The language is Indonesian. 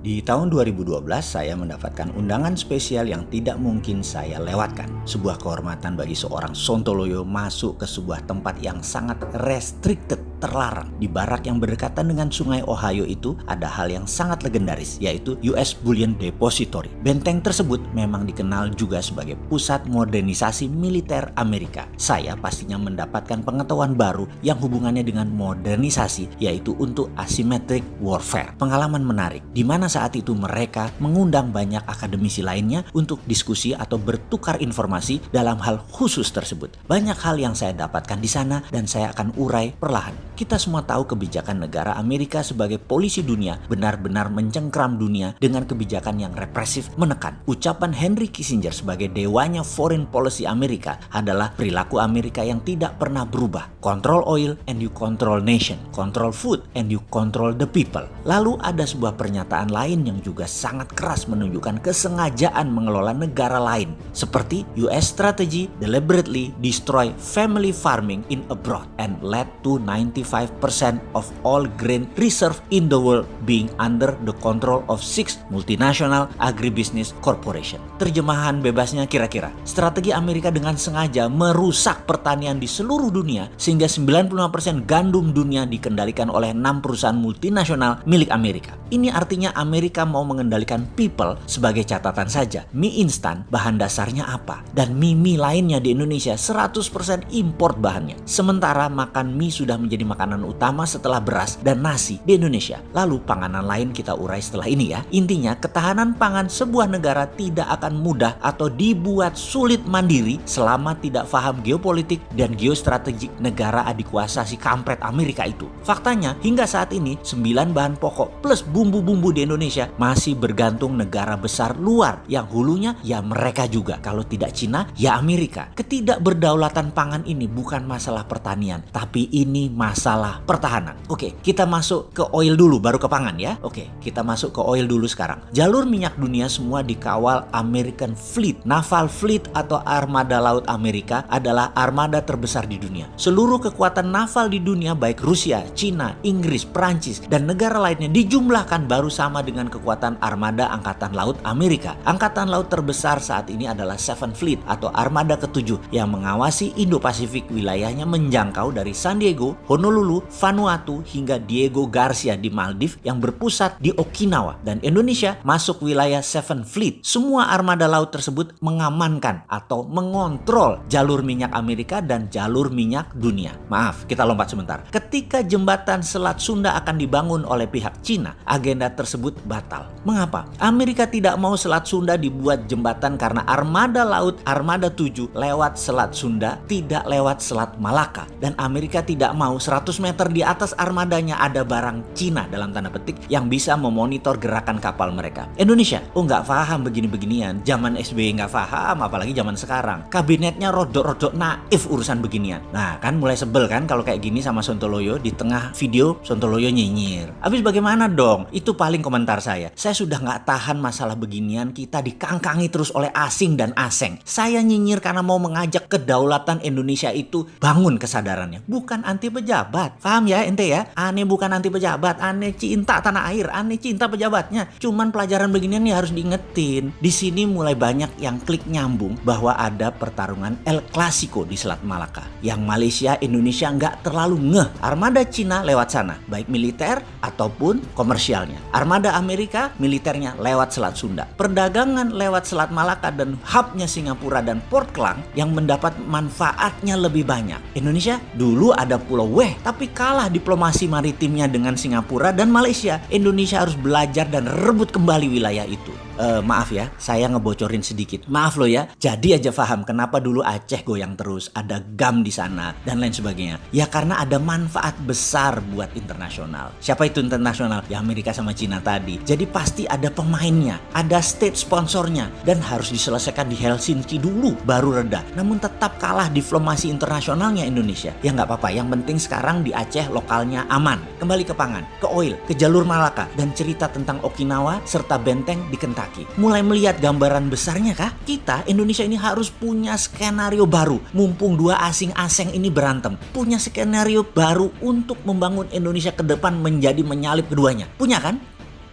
Di tahun 2012 saya mendapatkan undangan spesial yang tidak mungkin saya lewatkan. Sebuah kehormatan bagi seorang Sontoloyo masuk ke sebuah tempat yang sangat restricted, terlarang. Di barak yang berdekatan dengan sungai Ohio itu ada hal yang sangat legendaris, yaitu US Bullion Depository. Benteng tersebut memang dikenal juga sebagai pusat modernisasi militer Amerika. Saya pastinya mendapatkan pengetahuan baru yang hubungannya dengan modernisasi, yaitu untuk asymmetric warfare. Pengalaman menarik, di mana saat itu mereka mengundang banyak akademisi lainnya untuk diskusi atau bertukar informasi dalam hal khusus tersebut. Banyak hal yang saya dapatkan di sana dan saya akan urai perlahan. Kita semua tahu kebijakan negara Amerika sebagai polisi dunia benar-benar mencengkram dunia dengan kebijakan yang represif menekan. Ucapan Henry Kissinger sebagai dewanya foreign policy Amerika adalah perilaku Amerika yang tidak pernah berubah. Control oil and you control nation. Control food and you control the people. Lalu ada sebuah pernyataan lain yang juga sangat keras menunjukkan kesengajaan mengelola negara lain. Seperti US strategy deliberately destroy family farming in abroad and led to 95% of all grain reserve in the world being under the control of 6 multinational agribusiness corporation. Terjemahan bebasnya kira-kira, strategi Amerika dengan sengaja merusak pertanian di seluruh dunia sehingga 95% gandum dunia dikendalikan oleh 6 perusahaan multinasional milik Amerika. Ini artinya Amerika mau mengendalikan people. Sebagai catatan saja, mie instan bahan dasarnya apa? Dan mie lainnya di Indonesia 100% import bahannya. Sementara makan mie sudah menjadi makanan utama setelah beras dan nasi di Indonesia. Lalu panganan lain kita urai setelah ini ya. Intinya ketahanan pangan sebuah negara tidak akan mudah atau dibuat sulit mandiri selama tidak paham geopolitik dan geostrategik negara adikuasa si kampret Amerika itu. Faktanya hingga saat ini 9 bahan pokok plus bumbu-bumbu di Indonesia masih bergantung negara besar luar yang hulunya ya mereka juga. Kalau tidak Cina ya Amerika. Ketidakberdaulatan pangan ini bukan masalah pertanian, tapi ini masalah pertahanan. Oke, kita masuk ke oil dulu baru ke pangan ya. Oke, kita masuk ke oil dulu sekarang. Jalur minyak dunia semua dikawal American Fleet. Naval Fleet atau armada laut Amerika adalah armada terbesar di dunia. Seluruh kekuatan naval di dunia baik Rusia, Cina, Inggris, Prancis dan negara lainnya dijumlahkan baru sama dengan kekuatan armada Angkatan Laut Amerika. Angkatan Laut terbesar saat ini adalah Seventh Fleet atau armada ke-7 yang mengawasi Indo-Pasifik, wilayahnya menjangkau dari San Diego, Honolulu, Vanuatu hingga Diego Garcia di Maldives yang berpusat di Okinawa. Dan Indonesia masuk wilayah Seventh Fleet. Semua armada laut tersebut mengamankan atau mengontrol jalur minyak Amerika dan jalur minyak dunia. Maaf, kita lompat sebentar. Ketika jembatan Selat Sunda akan dibangun oleh pihak Cina, agenda tersebut batal. Mengapa? Amerika tidak mau Selat Sunda dibuat jembatan karena armada laut armada 7 lewat Selat Sunda, tidak lewat Selat Malaka. Dan Amerika tidak mau 100 meter di atas armadanya ada barang Cina dalam tanda petik yang bisa memonitor gerakan kapal mereka. Indonesia, nggak paham begini-beginian. Zaman SBY nggak paham, apalagi zaman sekarang. Kabinetnya rodok-rodok naif urusan beginian. Nah kan mulai sebel kan kalau kayak gini sama Sontoloyo. Di tengah video Sontoloyo nyinyir. Habis bagaimana dong? Itu paling komentar saya. Saya sudah nggak tahan masalah beginian, kita dikangkangi terus oleh asing dan aseng. Saya nyinyir karena mau mengajak kedaulatan Indonesia itu bangun kesadarannya. Bukan anti pejabat. Paham ya ente ya? Aneh bukan anti pejabat, aneh cinta tanah air, aneh cinta pejabatnya. Cuman pelajaran beginian nih harus diingetin. Di sini mulai banyak yang klik nyambung bahwa ada pertarungan El Clasico di Selat Malaka. Yang Malaysia, Indonesia nggak terlalu ngeh. Armada Cina lewat sana, baik militer ataupun komersialnya. Armada Amerika, militernya lewat Selat Sunda. Perdagangan lewat Selat Malaka dan hubnya Singapura dan Port Klang yang mendapat manfaatnya lebih banyak. Indonesia dulu ada Pulau Weh, tapi kalah diplomasi maritimnya dengan Singapura dan Malaysia. Indonesia harus belajar dan rebut kembali wilayah itu. Maaf ya, saya ngebocorin sedikit. Maaf loh ya. Jadi aja paham kenapa dulu Aceh goyang terus, ada GAM di sana dan lain sebagainya. Ya karena ada manfaat besar buat internasional. Siapa itu internasional? Ya Amerika sama Cina tadi. Jadi pasti ada pemainnya, ada state sponsornya dan harus diselesaikan di Helsinki dulu baru reda. Namun tetap kalah diplomasi internasionalnya Indonesia. Ya nggak apa-apa. Yang penting sekarang di Aceh lokalnya aman. Kembali ke pangan, ke oil, ke jalur Malaka dan cerita tentang Okinawa serta benteng di Kentucky. Mulai melihat gambaran besarnya kah? Kita Indonesia ini harus punya skenario baru. Mumpung dua asing-asing ini berantem, punya skenario baru untuk membangun Indonesia ke depan menjadi menyalip keduanya. Punya kan?